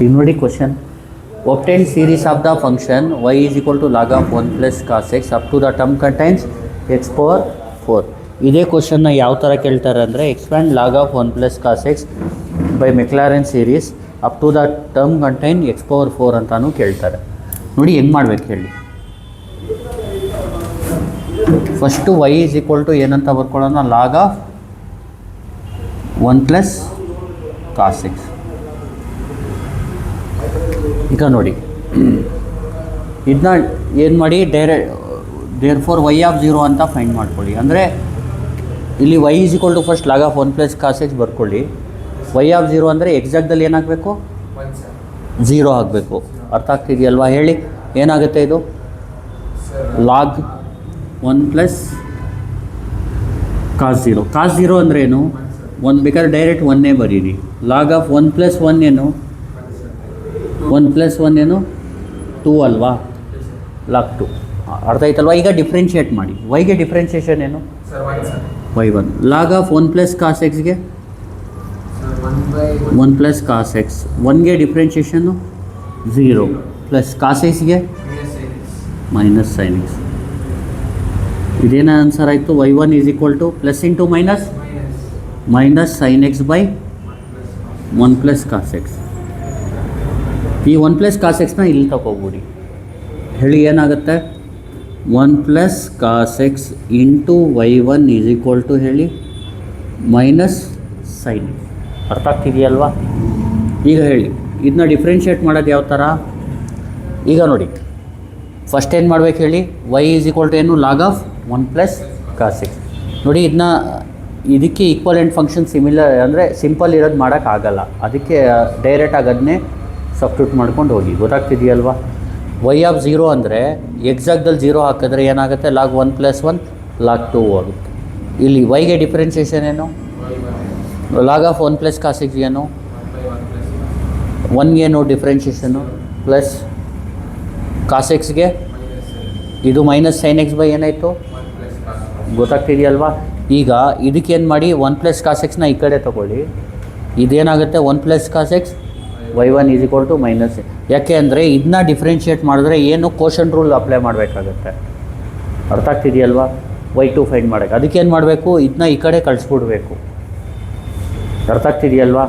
ಈಗ ನೋಡಿ question obtain series of the function y is equal to log of 1 plus cos x up to the term contains x power 4. ಇದೇ ಕ್ವಶನ್ನ ಯಾವ ಥರ ಕೇಳ್ತಾರೆ ಅಂದರೆ expand log of 1 plus cos x by Maclaurin series up to the term contain x power 4 ಅಂತಾನು ಕೇಳ್ತಾರೆ. ನೋಡಿ ಹೆಂಗೆ ಮಾಡ್ಬೇಕು ಹೇಳಿ. First y is equal to ಏನಂತ ಬರ್ಕೊಳ್ಳೋಣ, log of 1 plus cos x. ಈಗ ನೋಡಿ ಇದನ್ನ ಏನು ಮಾಡಿ ದೇರ್ ಫಾರ್ ವೈ ಆಫ್ 0 ಅಂತ ಫೈಂಡ್ ಮಾಡ್ಕೊಳ್ಳಿ. ಅಂದರೆ ಇಲ್ಲಿ y is equal to first log of 1 plus cos x ಬರ್ಕೊಳ್ಳಿ. ವೈ ಆಫ್ 0 ಅಂದರೆ ಎಕ್ಸಾಕ್ಟ್ದಲ್ಲಿ ಏನಾಗಬೇಕು, 0 ಆಗಬೇಕು. ಅರ್ಥ ಆಗ್ತಿದೆಯಲ್ವಾ? ಹೇಳಿ ಏನಾಗುತ್ತೆ ಇದು, ಲಾಗ್ 1 ಪ್ಲಸ್ ಕಾಸ್ 0. ಕಾಸ್ 0 ಅಂದರೆ ಏನು, 1 ಬೇಕಾದ್ರೆ ಡೈರೆಕ್ಟ್ 1 ಬರೀರಿ. ಲಾಗ್ ಆಫ್ 1 ಪ್ಲಸ್ 1 ಏನು, 1 ಪ್ಲಸ್ 1 ಏನು 2 ಅಲ್ವಾ, ಲಾಗ್ 2. ಅರ್ಥ ಆಯ್ತಲ್ವಾ? ಈಗ ಡಿಫ್ರೆನ್ಷಿಯೇಟ್ ಮಾಡಿ. ವೈಗೆ ಡಿಫ್ರೆನ್ಷಿಯೇಷನ್ ಏನು, y1. Log of 1 plus cos ಎಕ್ಸ್ಗೆ 1 ಪ್ಲಸ್ ಕಾಸ್ ಎಕ್ಸ್. 1ಗೆ ಡಿಫ್ರೆನ್ಷಿಯೇಷನ್ನು 0 ಪ್ಲಸ್ ಕಾಸ್ ಎಕ್ಸ್ಗೆ ಮೈನಸ್ ಸೈನ್ ಎಕ್ಸ್. ಇದೇನ ಆನ್ಸರ್ ಆಯಿತು, y1 is equal to plus into minus minus sine x by 1 plus cos x. ಈ 1 plus ಕಾಸ್ ಎಕ್ಸ್ನ ಇಲ್ಲಿ ತಗೋಬಿಡಿ. ಹೇಳಿ ಏನಾಗುತ್ತೆ, 1 plus cos x into y1 is equal to ಹೇಳಿ ಮೈನಸ್ ಸೈನ್. ಅರ್ಥ ಆಗ್ತಿದೆಯಲ್ವಾ? ಈಗ ಹೇಳಿ ಇದನ್ನ ಡಿಫ್ರೆನ್ಷಿಯೇಟ್ ಮಾಡೋದು ಯಾವ ಥರ. ಈಗ ನೋಡಿ ಫಸ್ಟ್ ಏನು ಮಾಡ್ಬೇಕು ಹೇಳಿ, y ಈಸ್ ಈಕ್ವಲ್ ಟು ಏನು, log of 1 plus cos x. ನೋಡಿ ಇದಕ್ಕೆ ಈಕ್ವಲೆಂಟ್ ಫಂಕ್ಷನ್ ಸಿಮಿಲರ್ ಅಂದರೆ ಸಿಂಪಲ್ ಇರೋದು ಮಾಡೋಕ್ಕಾಗಲ್ಲ. ಅದಕ್ಕೆ ಡೈರೆಕ್ಟಾಗಿ ಅದನ್ನೇ ಸಬ್ಸ್ಟಿಟ್ಯೂಟ್ ಮಾಡ್ಕೊಂಡು ಹೋಗಿ. ಗೊತ್ತಾಗ್ತಿದೆಯಲ್ವಾ? ವೈ ಆಫ್ 0 ಅಂದರೆ ಎಕ್ಸಾಕ್ಟ್ದಲ್ಲಿ 0 ಹಾಕಿದ್ರೆ ಏನಾಗುತ್ತೆ, ಲಾಗ್ 1 ಪ್ಲಸ್ 1 ಲಾಗ್ 2 ಆಗುತ್ತೆ. ಇಲ್ಲಿ ವೈಗೆ ಡಿಫ್ರೆನ್ಷಿಯೇಷನ್ ಏನು, log of 1 plus cos x ಏನು, 1ಗೇನು ಡಿಫ್ರೆನ್ಷಿಯೇಷನು ಪ್ಲಸ್ ಕಾಸ್ ಎಕ್ಸ್ಗೆ ಇದು ಮೈನಸ್ ಸೈನ್ ಎಕ್ಸ್ ಬೈ ಏನಾಯಿತು. ಗೊತ್ತಾಗ್ತಿದೆಯಲ್ವಾ? ಈಗ ಇದಕ್ಕೇನು ಮಾಡಿ, 1 ಪ್ಲಸ್ ಕಾಸ್ ಎಕ್ಸ್ನ ಈ ಕಡೆ ತೊಗೊಳ್ಳಿ. ಇದೇನಾಗುತ್ತೆ, 1 plus cos x y1 is equal to minus. ಯಾಕೆ ಅಂದರೆ ಇದನ್ನ ಡಿಫ್ರೆನ್ಷಿಯೇಟ್ ಮಾಡಿದ್ರೆ ಏನು ಕೋಶನ್ ರೂಲ್ ಅಪ್ಲೈ ಮಾಡಬೇಕಾಗತ್ತೆ. ಅರ್ಥ ಆಗ್ತಿದೆಯಲ್ವಾ? y2 ಫೈಂಡ್ ಮಾಡೋಕ್ಕೆ ಅದಕ್ಕೇನು ಮಾಡಬೇಕು, ಇದನ್ನ ಈ ಕಡೆ ಕಳಿಸ್ಬಿಡ್ಬೇಕು. ಅರ್ಥ ಆಗ್ತಿದೆಯಲ್ವಾ?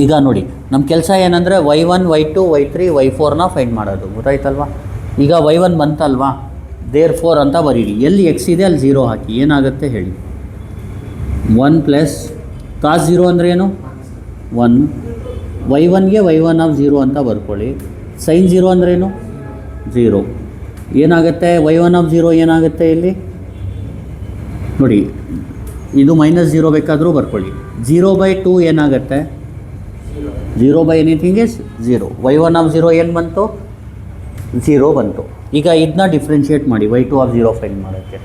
ಈಗ ನೋಡಿ ನಮ್ಮ ಕೆಲಸ ಏನಂದರೆ y1 y2 y3 y4ನ ಫೈಂಡ್ ಮಾಡೋದು. ಗೊತ್ತಾಯ್ತಲ್ವಾ? ಈಗ y1 ಬಂತಲ್ವಾ, ದೇರ್ 4 ಅಂತ ಬರೀರಿ. ಎಲ್ಲಿ ಎಕ್ಸ್ ಇದೆ ಅಲ್ಲಿ 0 ಹಾಕಿ. ಏನಾಗುತ್ತೆ ಹೇಳಿ, 1 ಪ್ಲಸ್ ಕಾಸ್ 0 ಅಂದರೆ ಏನು 1, y1ಗೆ y1 ಆಫ್ 0 ಅಂತ ಬರ್ಕೊಳ್ಳಿ. ಸೈನ್ 0 ಅಂದ್ರೇನು 0. ಏನಾಗುತ್ತೆ, y1 ಆಫ್ 0 ಏನಾಗುತ್ತೆ ಇಲ್ಲಿ ನೋಡಿ, ಇದು ಮೈನಸ್ 0 ಬೇಕಾದರೂ ಬರ್ಕೊಳ್ಳಿ. 0/2 ಏನಾಗುತ್ತೆ, 0 by anything is 0. y1 of 0 ಏನು ಬಂತು, 0 ಬಂತು. ಈಗ ಇದನ್ನ ಡಿಫ್ರೆನ್ಷಿಯೇಟ್ ಮಾಡಿ y2 ಆಫ್ 0 ಫೈಂಡ್ ಮಾಡೋಕ್ಕೆ.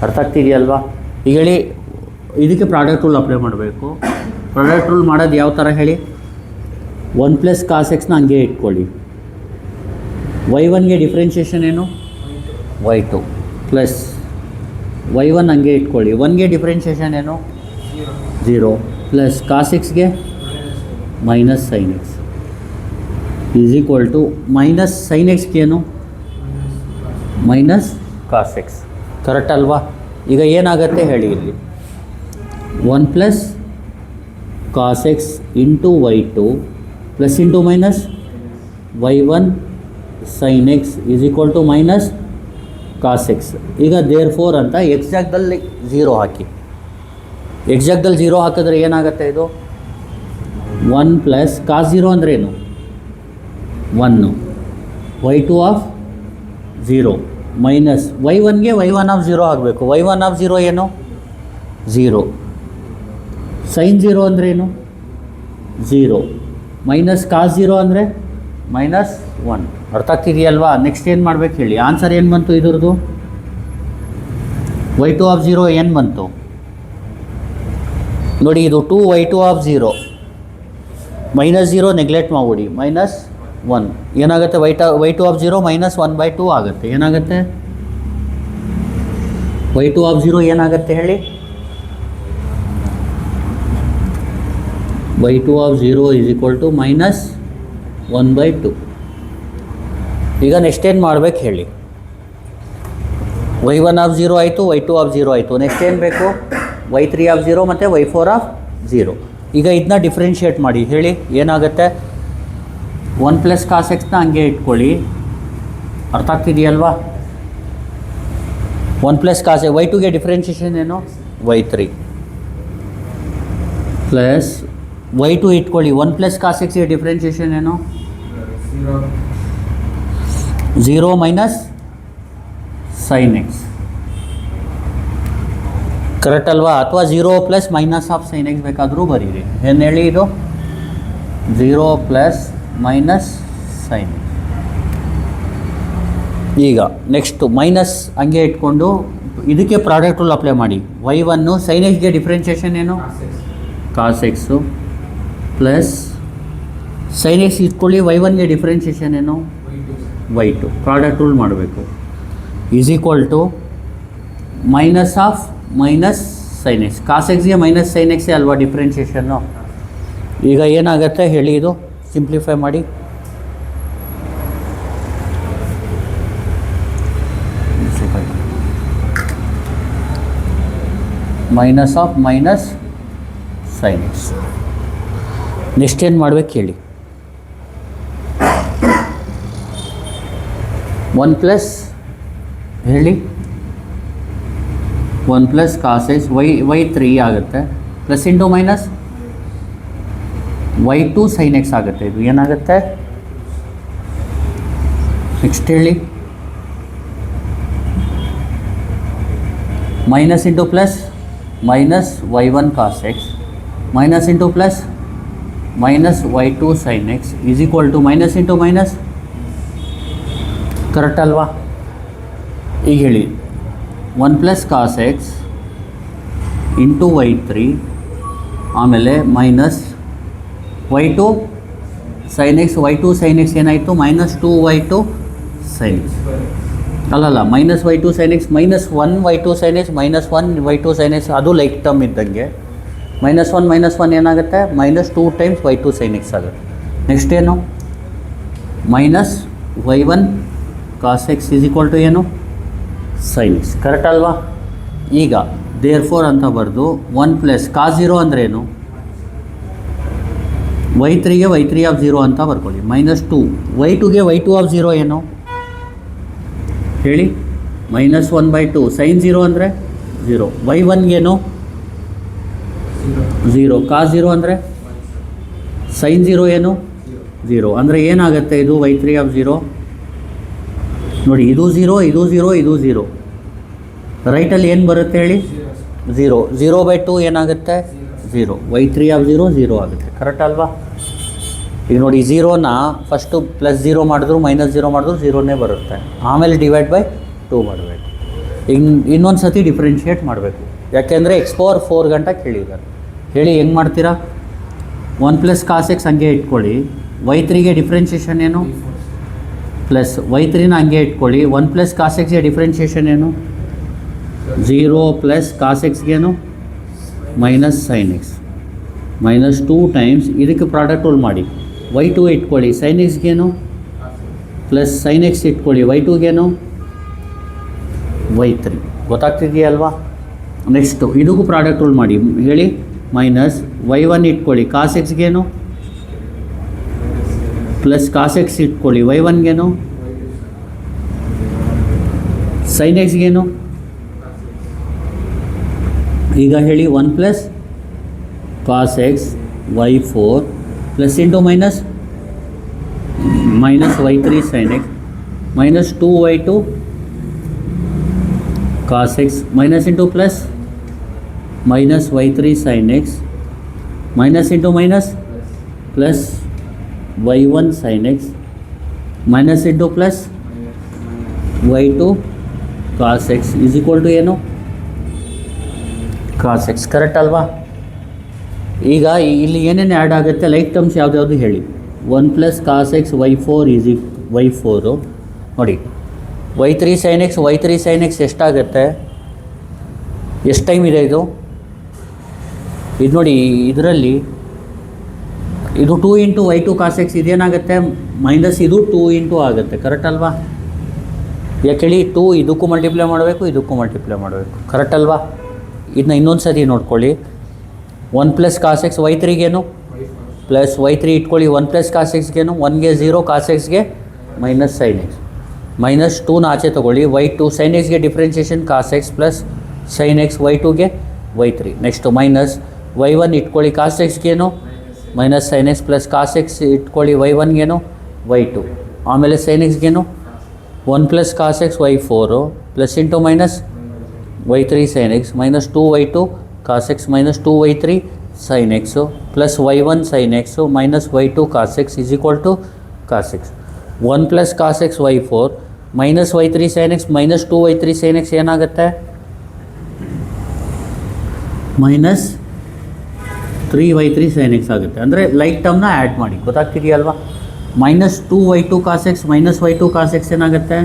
ಅರ್ಥ ಆಗ್ತಿದೆಯಲ್ವಾ? ಈಗ ಹೇಳಿ ಇದಕ್ಕೆ ಪ್ರಾಡಕ್ಟ್ ರೂಲ್ ಅಪ್ಲೈ ಮಾಡಬೇಕು. ಪ್ರಾಡಕ್ಟ್ ರೂಲ್ ಮಾಡೋದು ಯಾವ ಥರ ಹೇಳಿ, 1 ಪ್ಲಸ್ ಕಾಸ್ ಎಕ್ಸ್ನ ಹಂಗೆ ಇಟ್ಕೊಳ್ಳಿ. y1ಗೆ ಡಿಫ್ರೆನ್ಷಿಯೇಷನ್ ಏನು, y2 ಪ್ಲಸ್ y1 ಹಂಗೆ ಇಟ್ಕೊಳ್ಳಿ. 1ಗೆ ಡಿಫ್ರೆನ್ಷಿಯೇಷನ್ ಏನು 0 ಪ್ಲಸ್ ಕಾಸ್ ಎಕ್ಸ್ಗೆ minus sine x is equal to minus sine ಎಕ್ಸ್ಗೆ ಏನು ಮೈನಸ್ ಕಾಸ್ ಎಕ್ಸ್. ಕರೆಕ್ಟ್ ಅಲ್ವಾ? ಈಗ ಏನಾಗುತ್ತೆ ಹೇಳಿ, ಇಲ್ಲಿ 1 plus cos x into y2 plus into minus y1 sine x is equal to minus cos x. ಈಗ there 4 ಅಂತ ಎಕ್ಸಾಕ್ಟ್ದಲ್ಲಿ 0 ಹಾಕಿ. ಎಕ್ಸಾಕ್ಟ್ದಲ್ಲಿ 0 ಹಾಕಿದ್ರೆ ಏನಾಗುತ್ತೆ, ಇದು 1 ಪ್ಲಸ್ ಕಾಸ್ 0 ಅಂದ್ರೇನು 1, y2 of 0 minus y1ಗೆ y1 of 0 ಆಗಬೇಕು. y1 ಆಫ್ 0 ಏನು 0, ಸೈನ್ 0 ಅಂದ್ರೇನು 0 ಮೈನಸ್ ಕಾಸ್ 0 ಅಂದರೆ ಮೈನಸ್ 1. ಅರ್ಥ ಆಗ್ತಿದೆಯಲ್ವಾ? ನೆಕ್ಸ್ಟ್ ಏನು ಮಾಡ್ಬೇಕು ಹೇಳಿ, ಆನ್ಸರ್ ಏನು ಬಂತು ಇದ್ರದ್ದು, y2 ಆಫ್ 0 ಏನು ಬಂತು ನೋಡಿ, ಇದು 2 y2 ಆಫ್ 0 ಮೈನಸ್ 0 ನೆಗ್ಲೆಕ್ಟ್ ಮಾಡಿಬಿಡಿ, ಮೈನಸ್ 1 ಏನಾಗುತ್ತೆ, y2 ಆಫ್ 0 ಮೈನಸ್ 1/2 ಆಗುತ್ತೆ. ಏನಾಗುತ್ತೆ, y2 ಆಫ್ 0 ಏನಾಗುತ್ತೆ ಹೇಳಿ, y2 of 0 is equal to minus 1/2. ಈಗ ನೆಕ್ಸ್ಟ್ ಏನು ಮಾಡ್ಬೇಕು ಹೇಳಿ. y1 ಆಫ್ 0 ಆಯಿತು, y2 ಆಫ್ 0 ಆಯಿತು. ನೆಕ್ಸ್ಟ್ ಏನು ಬೇಕು? y3 ಆಫ್ 0 ಮತ್ತು y4 ಆಫ್ 0. ಈಗ ಇದನ್ನ ಡಿಫ್ರೆನ್ಷಿಯೇಟ್ ಮಾಡಿ ಹೇಳಿ ಏನಾಗುತ್ತೆ. 1 ಪ್ಲಸ್ ಕಾಸ್ ಎಕ್ಸ್ನ ಹಂಗೆ ಇಟ್ಕೊಳ್ಳಿ, ಅರ್ಥ ಆಗ್ತಿದೆಯಲ್ವಾ? 1 ಪ್ಲಸ್ ಕಾಸ್ y2ಗೆ ಡಿಫ್ರೆನ್ಷಿಯೇಷನ್ ಏನು? y3 ಪ್ಲಸ್ y2 ಇಟ್ಕೊಳ್ಳಿ. 1 ಪ್ಲಸ್ ಕಾಸ್ ಎಕ್ಸ್ಗೆ ಡಿಫ್ರೆನ್ಷಿಯೇಷನ್ ಏನು? 0 ಮೈನಸ್ ಸೈನ್ ಎಕ್ಸ್, ಕರೆಕ್ಟ್ ಅಲ್ವಾ? ಅಥವಾ 0 plus minus of sine x ಬೇಕಾದರೂ ಬರೀರಿ. ಏನು ಹೇಳಿ ಇದು? 0 ಪ್ಲಸ್ ಮೈನಸ್ ಸೈನ್ ಎಕ್ಸ್. ಈಗ ನೆಕ್ಸ್ಟು ಮೈನಸ್ ಹಂಗೆ ಇಟ್ಕೊಂಡು ಇದಕ್ಕೆ ಪ್ರಾಡಕ್ಟ್ ರೂಲ್ ಅಪ್ಲೈ ಮಾಡಿ. y1 ಸೈನ್ ಎಕ್ಸ್ಗೆ ಡಿಫ್ರೆನ್ಷಿಯೇಷನ್ ಏನು? Cos x plus sine x ಇಟ್ಕೊಳ್ಳಿ. y1ಗೆ ಡಿಫ್ರೆನ್ಷಿಯೇಷನ್ ಏನು? y2. ಪ್ರಾಡಕ್ಟ್ ರೂಲ್ ಮಾಡಬೇಕು. Is equal to minus of minus sine x. Cos ಎಕ್ಸ್ಗೆ ಮೈನಸ್ ಸೈನ್ ಎಕ್ಸೇ ಅಲ್ವಾ ಡಿಫ್ರೆನ್ಷಿಯೇಷನ್ನು? ಈಗ ಏನಾಗುತ್ತೆ ಹೇಳಿ, ಇದು ಸಿಂಪ್ಲಿಫೈ ಮಾಡಿ. Minus of minus sine x. Next ಏನು ಮಾಡ್ಬೇಕು ಹೇಳಿ. 1 ಪ್ಲಸ್ ಹೇಳಿ 1 ಪ್ಲಸ್ ಕಾಸ್ ಎಕ್ಸ್ y3 ಆಗುತ್ತೆ, plus into minus y2 sine x ಆಗುತ್ತೆ. ಇದು ಏನಾಗುತ್ತೆ? ನೆಕ್ಸ್ಟ್ ಹೇಳಿ. Minus into plus minus y1 cos x minus into plus minus y2 sine x is equal to minus into minus, correct ಅಲ್ವಾ? ಈಗ ಹೇಳಿ 1 plus cos x into y3 ಆಮೇಲೆ minus y2 sine x. y2 sine x ಏನಾಯಿತು? Minus 2y2 sine x. ಅಲ್ಲಲ್ಲ, minus y2 sine x minus 1y2 sine x minus 1y2 sine x, ಅದು like term ಇದ್ದಂಗೆ. Minus 1 ಏನಾಗುತ್ತೆ? Minus 2 times y2 sine x ಆಗುತ್ತೆ. Next ಏನು? Minus y1 cos x is equal to ಏನು? Sine x, correct ಅಲ್ವಾ? ಈಗ there four ಅಂತ ಬರೆದು 1 ಪ್ಲಸ್ ಕಾಸ್ 0 ಅಂದ್ರೇನು? y3ಗೆ y3 ಆಫ್ 0 ಅಂತ ಬರ್ಕೊಳ್ಳಿ. ಮೈನಸ್ 2 y2ಗೆ y2 ಆಫ್ 0 ಏನು ಹೇಳಿ? ಮೈನಸ್ 1/2 ಸೈನ್ 0 ಅಂದರೆ 0. y1ಗೇನು? 0. ಕಾಸ್ 0 ಅಂದರೆ ಸೈನ್ 0 ಏನು? 0. ಅಂದರೆ ಏನಾಗುತ್ತೆ ಇದು? y3 ಆಫ್ 0 ನೋಡಿ, ಇದು 0, ಇದು 0, ಇದು 0. ರೈಟಲ್ಲಿ ಏನು ಬರುತ್ತೆ ಹೇಳಿ? 0. 0/2 ಏನಾಗುತ್ತೆ? 0. y3 ಆಫ್ 0 0 ಆಗುತ್ತೆ, ಕರೆಕ್ಟ್ ಅಲ್ವಾ? ಈಗ ನೋಡಿ, 0ನ ಫಸ್ಟು ಪ್ಲಸ್ 0 ಮಾಡಿದ್ರು ಮೈನಸ್ 0 ಮಾಡಿದ್ರು 0ನೇ ಬರುತ್ತೆ. ಆಮೇಲೆ ಡಿವೈಡ್ ಬೈ 2 ಮಾಡಬೇಕು. ಈಗ ಇನ್ನೊಂದು ಸತಿ ಡಿಫ್ರೆನ್ಷಿಯೇಟ್ ಮಾಡಬೇಕು, ಯಾಕೆಂದರೆ x⁴ ಗಂಟ ಕೇಳಿದ್ದಾರೆ. ಹೇಳಿ ಹೆಂಗೆ ಮಾಡ್ತೀರಾ? 1 ಪ್ಲಸ್ ಕಾಸ್ ಎಕ್ಸ್ ಹಂಗೆ ಇಟ್ಕೊಳ್ಳಿ. y3ಗೆ ಡಿಫ್ರೆನ್ಷಿಯೇಷನ್ ಏನು? ಪ್ಲಸ್ y3ನ ಹಂಗೆ ಇಟ್ಕೊಳ್ಳಿ. 1 ಪ್ಲಸ್ ಕಾಸ್ ಎಕ್ಸ್ಗೆ ಡಿಫ್ರೆನ್ಷಿಯೇಷನ್ ಏನು? 0 ಪ್ಲಸ್ ಕಾಸ್ ಎಕ್ಸ್ಗೇನು? Minus sine x minus 2 times ಇದಕ್ಕೆ ಪ್ರಾಡಕ್ಟ್ ರೂಲ್ ಮಾಡಿ. y2 ಇಟ್ಕೊಳ್ಳಿ, ಸೈನ್ ಎಕ್ಸ್ಗೇನು? ಪ್ಲಸ್ ಸೈನ್ ಎಕ್ಸ್ ಇಟ್ಕೊಳ್ಳಿ, y2ಗೇನು? y3. ಗೊತ್ತಾಗ್ತಿದೆಯಲ್ವಾ? ನೆಕ್ಸ್ಟು ಇದಕ್ಕೂ ಪ್ರಾಡಕ್ಟ್ ರೂಲ್ ಮಾಡಿ ಹೇಳಿ. ಮೈನಸ್ y1 ಇಟ್ಕೊಳ್ಳಿ, ಕಾಸ್ ಎಕ್ಸ್ಗೇನು? ಪ್ಲಸ್ ಕಾಸ್ ಎಕ್ಸ್ ಇಟ್ಕೊಳ್ಳಿ, y1ಗೇನು? ಸೈನ್ ಎಕ್ಸ್ಗೇನು? ಈಗ ಹೇಳಿ 1 plus cos x y4 plus into minus minus y3 sine x minus 2y2 cos x minus into plus minus y3 sine x minus into minus plus y1 sine x minus into plus y2 cos x is equal to ಏನು? Cos X, correct ಅಲ್ವಾ? ಈಗ ಇಲ್ಲಿ ಏನೇನು add ಆಗುತ್ತೆ? Like terms ಯಾವ್ದು ಹೇಳಿ. 1 plus cos x y4 is y4 ನೋಡಿ. y3 sine X ಎಷ್ಟಾಗುತ್ತೆ? ಎಷ್ಟು ಟೈಮ್ ಇದೆ ಇದು? ಇದು ನೋಡಿ, ಇದರಲ್ಲಿ ಇದು 2 into y two cos x ಇದೇನಾಗುತ್ತೆ ಮೈನಸ್ ಇದು 2 ಇಂಟು ಆಗುತ್ತೆ, ಕರೆಕ್ಟ್ ಅಲ್ವಾ? ಯಾಕೆ ಹೇಳಿ, 2 ಇದಕ್ಕೂ ಮಲ್ಟಿಪ್ಲೈ ಮಾಡಬೇಕು, ಇದಕ್ಕೂ ಮಲ್ಟಿಪ್ಲೈ ಮಾಡಬೇಕು, ಕರೆಕ್ಟ್ ಅಲ್ವಾ? ಇದನ್ನ ಇನ್ನೊಂದು ಸತಿ ನೋಡ್ಕೊಳ್ಳಿ. 1 ಪ್ಲಸ್ ಕಾಸ್ ಎಕ್ಸ್ ವೈ ತ್ರೀಗೇನು ಪ್ಲಸ್ ವೈ ತ್ರೀ ಇಟ್ಕೊಳ್ಳಿ. 1 ಪ್ಲಸ್ ಕಾಸ್ ಎಕ್ಸ್ಗೇನು 1ಗೆ 0, ಕಾಸ್ ಎಕ್ಸ್ಗೆ ಮೈನಸ್ ಸೈನ್ ಎಕ್ಸ್, ಮೈನಸ್ 2ನ ಆಚೆ ತೊಗೊಳ್ಳಿ. ವೈ ಟು ಸೈನ್ ಎಕ್ಸ್ಗೆ differentiation cos x plus sine x, y ಟುಗೆ y three. Next minus y one ಇಟ್ಕೊಳ್ಳಿ, ಕಾಸ್ ಎಕ್ಸ್ಗೇನು minus sine x plus cos x ಇಟ್ಕೊಳ್ಳಿ, ವೈ ಒನ್ಗೇನು ವೈ ಟು. ಆಮೇಲೆ ಸೈನ್ ಎಕ್ಸ್ಗೇನು 1 plus cos x y four plus into minus y three sine x minus 2 y two cos x minus 2 y three sine x plus y one sine x minus y two cos x is equal to cos x. 1 plus cos x y four minus y three sine x minus 2 y three sine x ಏನಾಗುತ್ತೆ minus 3 y three sine x ಆಗುತ್ತೆ. ಅಂದರೆ like ಟರ್ಮ್ನ add ಮಾಡಿ, ಗೊತ್ತಾಗ್ತಿದೆಯಲ್ವಾ? Minus 2 y two cos x minus y two cos x ಏನಾಗುತ್ತೆ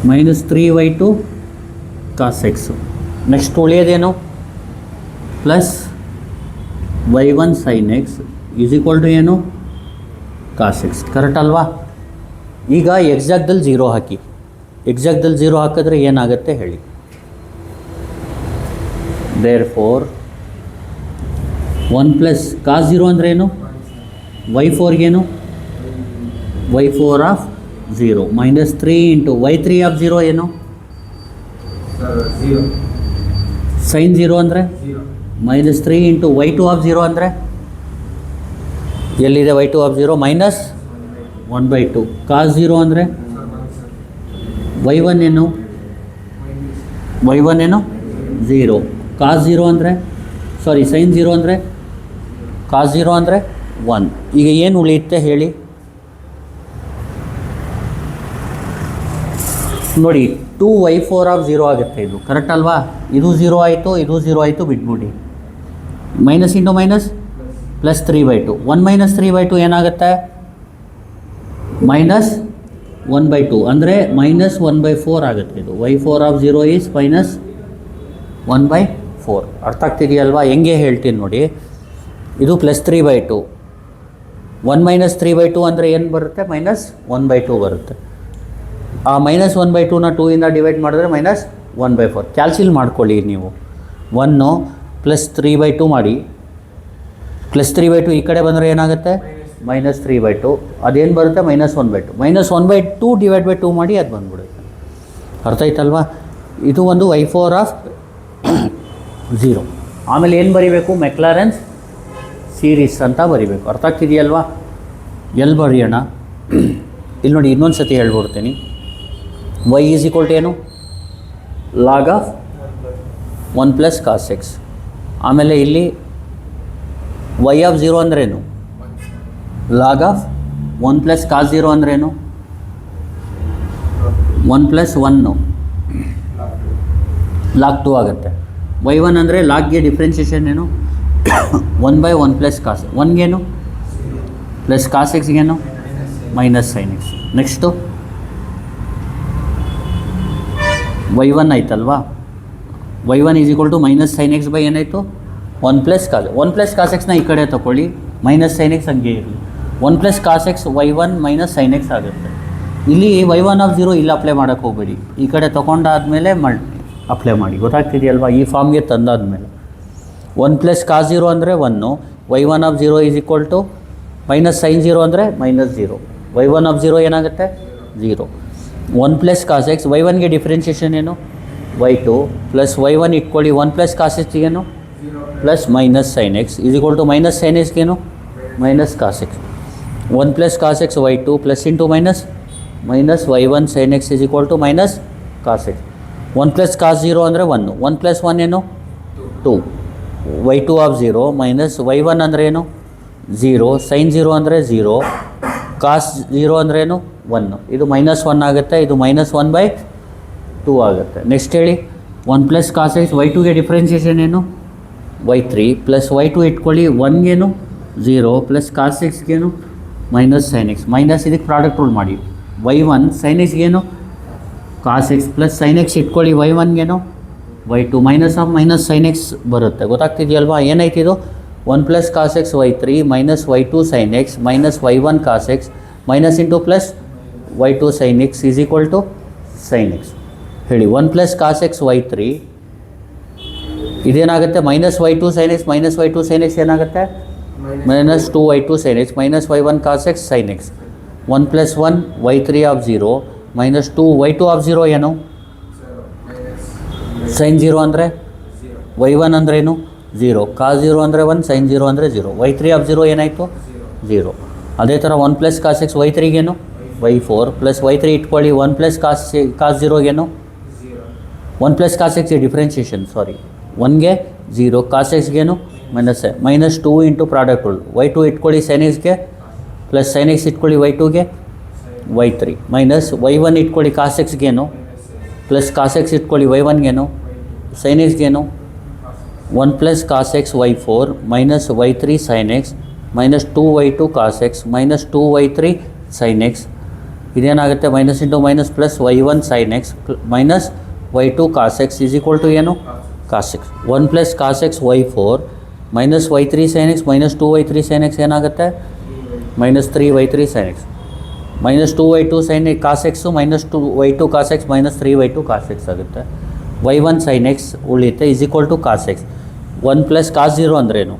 minus 3 y two cos x. Next ಉಳಿಯೋದೇನು plus y one sine x is equal to ಏನು cos X, correct ಅಲ್ವಾ? ಈಗ ಎಕ್ಸಾಕ್ಟ್ದಲ್ಲಿ 0 ಹಾಕಿ. ಎಕ್ಸಾಕ್ಟ್ದಲ್ಲಿ 0 ಹಾಕಿದ್ರೆ ಏನಾಗುತ್ತೆ ಹೇಳಿ. ದೇರ್ ಫೋರ್ 1 ಪ್ಲಸ್ ಕಾಸ್ 0 ಅಂದರೆ ಏನು ವೈ ಫೋರ್ಗೇನು y four of 0 minus 3 into y three of 0 ಏನು ಸೈನ್ 0 ಅಂದರೆ minus 3 into y two of 0 ಅಂದರೆ ಎಲ್ಲಿದೆ y two of 0 minus 1/2 cos 0 ಅಂದರೆ ವೈ ಒನ್ ಏನು 0 ಕಾಸ್ 0 ಅಂದರೆ ಸಾರಿ ಸೈನ್ 0 ಅಂದರೆ ಕಾಸ್ 0 ಅಂದರೆ 1. ಈಗ ಏನು ಉಳಿಯುತ್ತೆ ಹೇಳಿ ನೋಡಿ. 2 ವೈ ಫೋರ್ ಆಫ್ 0 ಆಗುತ್ತೆ, ಇದು ಕರೆಕ್ಟ್ ಅಲ್ವಾ? ಇದು 0 ಆಯಿತು, ಇದು 0 ಆಯಿತು, ಬಿಟ್ಬಿಡಿ. Minus into minus plus 3/2. 1 minus 3/2 ಏನಾಗುತ್ತೆ ಮೈನಸ್ 1/2 ಅಂದರೆ ಮೈನಸ್ 1/4 ಆಗುತ್ತೆ. ಇದು y four of 0 is minus 1/4. ಅರ್ಥ ಆಗ್ತಿದೆಯಲ್ವಾ? ಹೆಂಗೆ ಹೇಳ್ತೀನಿ ನೋಡಿ. ಇದು ಪ್ಲಸ್ 3/2. 1 ಮೈನಸ್ 3/2 ಅಂದರೆ ಏನು ಬರುತ್ತೆ ಮೈನಸ್ 1/2 ಬರುತ್ತೆ. ಆ ಮೈನಸ್ 1/2ನ 2ಇಂದ ಡಿವೈಡ್ ಮಾಡಿದ್ರೆ ಮೈನಸ್ 1/4. ಕ್ಯಾಲ್ಸಿಲ್ ಮಾಡ್ಕೊಳ್ಳಿ ನೀವು. 1 ಪ್ಲಸ್ 3/2 ಮಾಡಿ, ಪ್ಲಸ್ 3/2 ಈ ಕಡೆ ಬಂದರೆ ಏನಾಗುತ್ತೆ ಮೈನಸ್ 3/2. ಅದೇನು ಬರುತ್ತೆ ಮೈನಸ್ 1/2. ಮೈನಸ್ 1/2 ಡಿವೈಡ್ ಬೈ 2 ಮಾಡಿ ಅದು ಬಂದ್ಬಿಡುತ್ತೆ. ಅರ್ಥ ಆಯ್ತಲ್ವಾ? ಇದು ಒಂದು ವೈ ಫೋರ್ ಆಫ್ 0. ಆಮೇಲೆ ಏನು ಬರೀಬೇಕು ಮೆಕ್ಲಾರೆನ್ಸ್ ಸೀರೀಸ್ ಅಂತ ಬರೀಬೇಕು. ಅರ್ಥ ಆಗ್ತಿದೆಯಲ್ವಾ? ಎಲ್ಲಿ ಬರೆಯೋಣ ಇಲ್ಲಿ ನೋಡಿ, ಇನ್ನೊಂದು ಸತಿ ಹೇಳ್ಬಿಡ್ತೀನಿ. ವೈ ಈಸ್ ಈಕ್ವಲ್ ಟು ಏನು log of 1 plus cos x. ಆಮೇಲೆ ಇಲ್ಲಿ ವೈ ಆಫ್ 0 ಅಂದ್ರೇನು ಲಾಗ್ ಆಫ್ 1 ಪ್ಲಸ್ ಕಾಸ್ 0 ಅಂದ್ರೇನು 1 ಪ್ಲಸ್ 1 ಲಾಗ್ 2 ಆಗುತ್ತೆ. ವೈ ಒನ್ ಅಂದರೆ ಲಾಗ್ಗೆ ಡಿಫ್ರೆನ್ಷಿಯೇಷನ್ ಏನು 1/1 ಪ್ಲಸ್ ಕಾಸ್ 1ಗೇನು ಪ್ಲಸ್ ಕಾಸ್ ಎಕ್ಸ್ಗೇನು minus sine x. Next y one ಆಯ್ತಲ್ವಾ? Y one is equal to minus sine x by ಏನಾಯಿತು 1 ಪ್ಲಸ್ ಕಾಸ್. 1 plus ಕಾಸ್ ಎಕ್ಸ್ನ ಈ ಕಡೆ ತೊಗೊಳ್ಳಿ, ಮೈನಸ್ ಸೈನ್ ಎಕ್ಸ್ ಹಂಗೆ ಇರಲಿ. 1 plus cos x y one minus sine x ಆಗುತ್ತೆ. ಇಲ್ಲಿ ವೈ ಒನ್ ಆಫ್ 0 ಇಲ್ಲಿ ಅಪ್ಲೈ ಮಾಡೋಕ್ಕೆ ಹೋಗಬೇಡಿ, ಈ ಕಡೆ ತೊಗೊಂಡಾದ್ಮೇಲೆ ಅಪ್ಲೈ ಮಾಡಿ. ಗೊತ್ತಾಗ್ತಿದೆಯಲ್ವಾ? ಈ ಫಾರ್ಮ್ಗೆ ತಂದಾದ್ಮೇಲೆ 1 ಪ್ಲಸ್ ಕಾಸ್ 0 ಅಂದರೆ 1, y one of 0 is equal to minus sine 0 ಅಂದರೆ ಮೈನಸ್ 0. ವೈ ಒನ್ ಆಫ್ 0 ಏನಾಗುತ್ತೆ 0. 1 ಪ್ಲಸ್ ಕಾಸ್ ಎಕ್ಸ್ ವೈ ಒನ್ಗೆ ಡಿಫ್ರೆನ್ಷಿಯೇಷನ್ ಏನು y two plus y one ಇಟ್ಕೊಳ್ಳಿ. 1 ಪ್ಲಸ್ ಕಾಸ್ ಎಕ್ಸ್ಗೇನು plus minus sine x is equal to minus sine ಎಕ್ಸ್ಗೇನು minus cos x. 1 plus cos x y two plus into minus minus y one sine x is equal to minus cos x. 1 plus cos 0 ಅಂದರೆ 1, 1 plus 1 ಏನು 2, y two of 0 minus y one ಅಂದರೆ ಏನು 0, sign 0 ಅಂದರೆ 0, ಕಾಸ್ 0 ಅಂದ್ರೇನು 1. ಇದು minus 1 ಆಗುತ್ತೆ, ಇದು minus 1/2 ಆಗುತ್ತೆ. ನೆಕ್ಸ್ಟ್ ಹೇಳಿ 1 ಪ್ಲಸ್ ಕಾಸ್ ಎಕ್ಸ್ ವೈ ಟುಗೆ ಡಿಫ್ರೆನ್ಷಿಯೇಷನ್ ಏನು y three plus y two ಇಟ್ಕೊಳ್ಳಿ. 1ಗೇನು 0 ಪ್ಲಸ್ ಕಾಸ್ ಎಕ್ಸ್ಗೇನು ಮೈನಸ್ ಸೈನ್ ಎಕ್ಸ್. ಮೈನಸ್ ಇದಕ್ಕೆ ಪ್ರಾಡಕ್ಟ್ ರೂಲ್ ಮಾಡಿ. ವೈ ಒನ್ ಸೈನ್ ಎಕ್ಸ್ಗೇನು cos x plus sine x ಇಟ್ಕೊಳ್ಳಿ. ವೈ ಒನ್ಗೇನು y two minus of minus sine x ಬರುತ್ತೆ. ಗೊತ್ತಾಗ್ತಿದೆಯಲ್ವಾ? ಏನಾಯ್ತಿದು 1 plus cos x y3 minus y2 sin x minus y1 cos x minus into plus y2 sin x is equal to sin x. ಹೇಳಿ 1 plus cos x y3 ಇದೇನಾಗುತ್ತೆ minus y2 sin x minus y2 sin x ಏನಾಗುತ್ತೆ minus 2y2 sin x minus y1 cos x sin x 1 plus 1 y3 of 0 minus 2 y2 of 0 ಏನು sin 0 ಅಂದರೆ y1 ಅಂದ್ರೇನು 0 cos 0 ಅಂದರೆ 1 sin 0 ಅಂದರೆ 0 y3 of 0 ಏನಾಯಿತು 0. ಅದೇ ಥರ 1 ಪ್ಲಸ್ ಕಾಸ್ ಎಕ್ಸ್ y3ಗೇನು y4 ಪ್ಲಸ್ y3 ಇಟ್ಕೊಳ್ಳಿ 1 ಪ್ಲಸ್ ಕಾಸ್ 0ಗೇನು 1 plus cos x differentiation sorry 1ಗೆ 0 ಕಾಸ್ ಎಕ್ಸ್ಗೇನು minus 2 into product rule y2 ಇಟ್ಕೊಳ್ಳಿ ಸೈನ್ ಎಕ್ಸ್ಗೆ ಪ್ಲಸ್ ಸೈನ್ ಎಕ್ಸ್ ಇಟ್ಕೊಳ್ಳಿ y2ಗೆ y3 ಮೈನಸ್ y1 ಇಟ್ಕೊಳ್ಳಿ ಕಾಸ್ ಎಕ್ಸ್ಗೇನು ಪ್ಲಸ್ ಕಾಸ್ ಎಕ್ಸ್ ಇಟ್ಕೊಳ್ಳಿ y1ಗೇನು ಸೈನ್ ಎಕ್ಸ್ಗೇನು 1 plus cos x y4 minus y3 sine x minus 2y2 cos x minus 2y3 sine x ಇದೇನಾಗುತ್ತೆ minus into minus plus y1 sine x minus y2 cos x is equal to ಏನು cos x 1 plus cos x y4 minus y3 sine x minus 2y3 sine x ಏನಾಗುತ್ತೆ minus 3y3 sine x minus 2y2 sine cos x minus 2y2 cos x minus 3y2 cos x ಆಗುತ್ತೆ y1 sine x ಉಳಿಯುತ್ತೆ is equal to cos x 1 plus cos 0 ಅಂದ್ರೇನು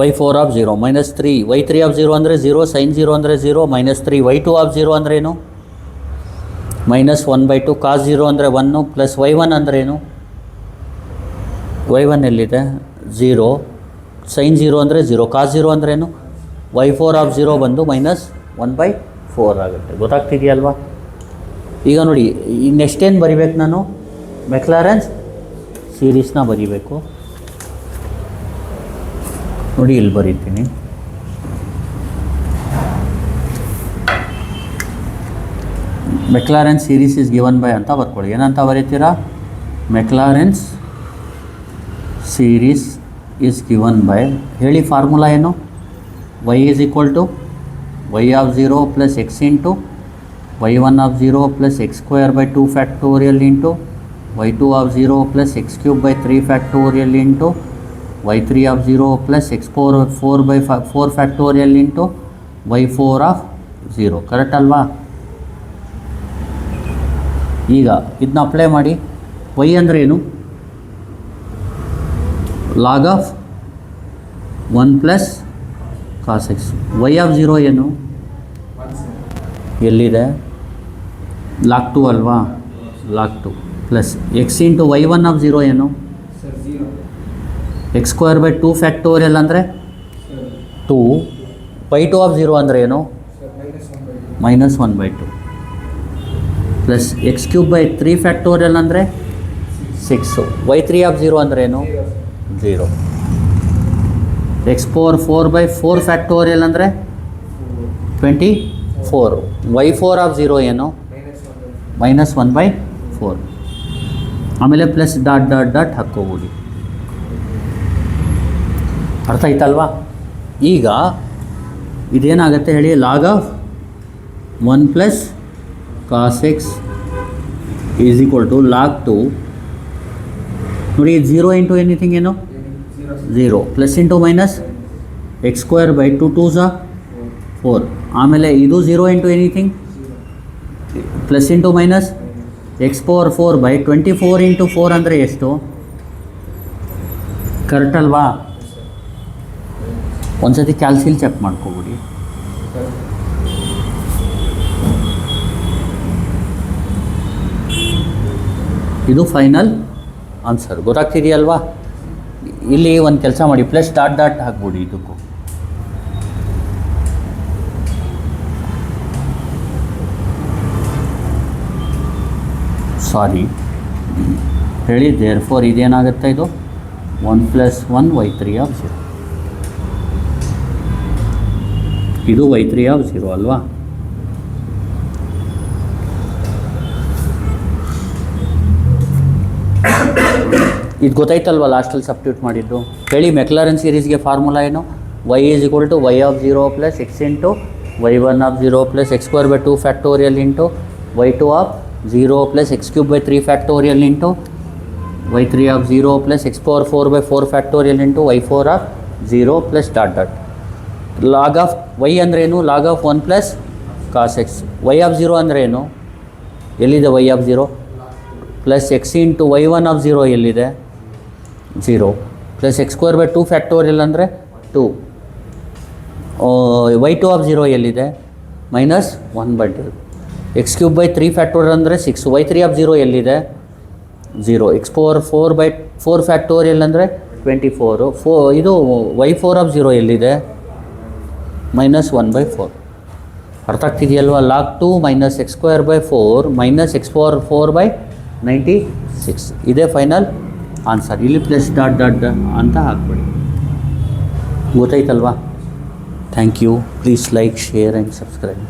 y4 of 0 minus 3 y3 of 0 ಅಂದರೆ 0 sign 0 ಅಂದರೆ 0 minus 3 y2 of 0 ಅಂದ್ರೇನು minus 1/2 cos 0 ಅಂದರೆ 1 plus y1 ಅಂದ್ರೇನು y1 ಎಲ್ಲಿದೆ 0 sign 0 ಅಂದರೆ 0 ಕಾಸ್ 0 ಅಂದ್ರೇನು y4 ಆಫ್ 0 ಬಂದು ಮೈನಸ್ 1/4 ಆಗುತ್ತೆ. ಗೊತ್ತಾಗ್ತಿದೆಯಲ್ವಾ? ಈಗ ನೋಡಿ ಈ ನೆಕ್ಸ್ಟ್ ಏನು ಬರಿಬೇಕು ನಾನು ಮೆಕ್ಲಾರೆನ್ಸ್ ಸೀರೀಸ್ನ ಬರಿಬೇಕು. ನೋಡಿ ಇಲ್ಲಿ ಬರೀತೀನಿ Maclaurin's series is given by ಅಂತ ಬರ್ಕೊಳ್ಳಿ. ಏನಂತ ಬರೀತೀರಾ Maclaurin's series is given by ಹೇಳಿ ಫಾರ್ಮುಲಾ ಏನು y is equal to y of 0 plus x into y1 of 0 plus x square by 2 factorial into y2 of 0 plus x cube by 3 factorial into y3 of 0 plus x 4 by 4 factorial into y4 of 0. Correct ಅಲ್ವಾ? ಈಗ ಇದನ್ನ apply ಮಾಡಿ. y ಅಂದರೆ ಏನು log of 1 plus cos x y of 0 ಏನು ಎಲ್ಲಿದೆ log 2 ಅಲ್ವಾ log 2 plus x into y1 of 0 ಏನು ಎಕ್ಸ್ ಸ್ಕ್ವೇರ್ ಬೈ 2 ಫ್ಯಾಕ್ಟೋರಿಯಲ್ ಅಂದರೆ 2 y2 ಆಫ್ 0 ಅಂದರೆ ಏನು minus 1/2 plus x cube by 3 factorial ಅಂದರೆ 6 y3 ಆಫ್ 0 ಅಂದರೆ ಏನು 0 ಎಕ್ಸ್ ಪವರ್ 4 ಬೈ 4 ಫ್ಯಾಕ್ಟೋರಿಯಲ್ ಅಂದರೆ 24 y4 ಆಫ್ 0 ಏನು ಮೈನಸ್ 1/4 ಆಮೇಲೆ ಪ್ಲಸ್ ಡಾಟ್ ಡಾಟ್ ಡಾಟ್ ಹಾಕ್ಕೋಬಿಡಿ. ಅರ್ಥ ಆಯ್ತಲ್ವಾ? ಈಗ ಇದೇನಾಗುತ್ತೆ ಹೇಳಿ log of 1 plus cos x is equal to log 2 ನೋಡಿ 0 ಇಂಟು ಎನಿಥಿಂಗ್ ಏನು 0 plus into minus x square by 2 2 4 ಆಮೇಲೆ ಇದು 0 into anything plus into minus x power 4 by 24 into 4 ಅಂದರೆ ಎಷ್ಟು ಕರೆಕ್ಟ್ ಅಲ್ವಾ? ಒಂದ್ಸತಿ ಕ್ಯಾಲ್ಸಿಲ್ ಚೆಕ್ ಮಾಡ್ಕೊಬಿಡಿ. ಇದು ಫೈನಲ್ ಆನ್ಸರ್. ಗೊತ್ತಾಗ್ತಿದೆಯಲ್ವಾ? ಇಲ್ಲಿ ಒಂದು ಕೆಲಸ ಮಾಡಿ ಪ್ಲಸ್ ಡಾಟ್ ಡಾಟ್ ಹಾಕ್ಬಿಡಿ. ಇದಕ್ಕೂ ಸಾರಿ ಹೇಳಿ ದೇರ್ ಫೋರ್ ಇದೇನಾಗುತ್ತೆ ಇದು 1 ಪ್ಲಸ್ 1 y3 ಆಫ್ 0 ಇದು y3 ಆಫ್ 0 ಅಲ್ವಾ? ಇದು ಗೊತ್ತಾಯ್ತಲ್ವ ಲಾಸ್ಟಲ್ಲಿ ಸಬ್ಸ್ಟಿಟ್ಯೂಟ್ ಮಾಡಿದ್ದು. ಹೇಳಿ ಮೆಕ್ಲಾರೆನ್ ಸೀರೀಸ್ಗೆ ಫಾರ್ಮುಲಾ ಏನು y is equal to y of 0 plus x into y1 of 0 plus x square by 2 factorial into y2 of 0 plus x cube by 3 factorial into y3 of 0 plus x power 4 by 4 factorial into y4 of 0 plus dot dot. Log of y ಅಂದ್ರೇನು? log of 1 plus cos x. y of 0 ಅಂದ್ರೇನು? ಎಲ್ಲಿದೆ y of 0? Plus x into y1 of 0 ಎಲ್ಲಿದೆ? 0 plus x square by 2 factorial ಅಂದರೆ 2. y2 of 0 ಎಲ್ಲಿದೆ? Minus 1/2. X cube by 3 factorial ಅಂದರೆ 6. y3 of 0 ಎಲ್ಲಿದೆ? 0. X power 4 by 4 factorial ಅಂದರೆ 24. ಇದು y4 of 0 ಎಲ್ಲಿದೆ? ಮೈನಸ್ 1/4. ಅರ್ಥ ಆಗ್ತಿದೆಯಲ್ವಾ? log 2 minus x square by 4 minus x power 4 by 96. ಇದೇ ಫೈನಲ್ ಆನ್ಸರ್. ಇಲ್ಲಿ ಪ್ಲಸ್ ಡಾಟ್ ಡಾಟ್ ಅಂತ ಹಾಕ್ಬಿಡಿ. ಗೊತ್ತಾಯ್ತಲ್ವಾ? Thank you. Please like, share and subscribe.